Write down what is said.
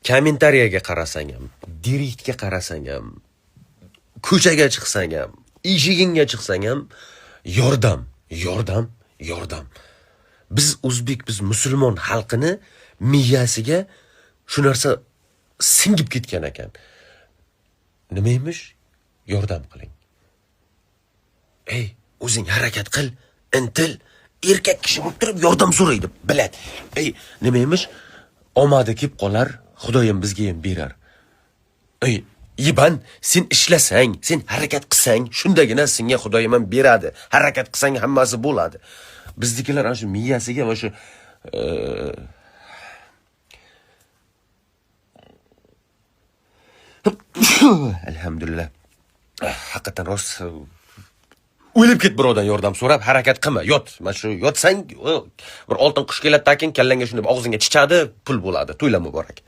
kommentariyaga qarasang ham, direktga qarasang ham, ko'chaga chiqsang ham, eshigingga chiqsang ham yordam. Biz o'zbek, biz musulmon xalqini miyasiga shu narsa singib ketgan ekan. Nima emish? Yordam qiling. O'zing harakat qil, intil, erkak kishi bo'lib turib yordam so'raydi, biladi. Nima emish? Omadi kelib qolar, Xudoyim bizga ham berar. Yiban, sen ishlasang, sen harakat qilsang, shundagina senga Xudoyim ham beradi. Harakat qilsang hammasi bo'ladi. Biznikilar ana shu miyasiga va shu alhamdulillah. Haqiqatan rost o'lib ket birovdan yordam so'rab, harakat qilma, yot. Mana shu yotsang, bir oltin qush keladi takin, kallangga shunday og'zingga chichadi, pul bo'ladi. To'ylar muborak.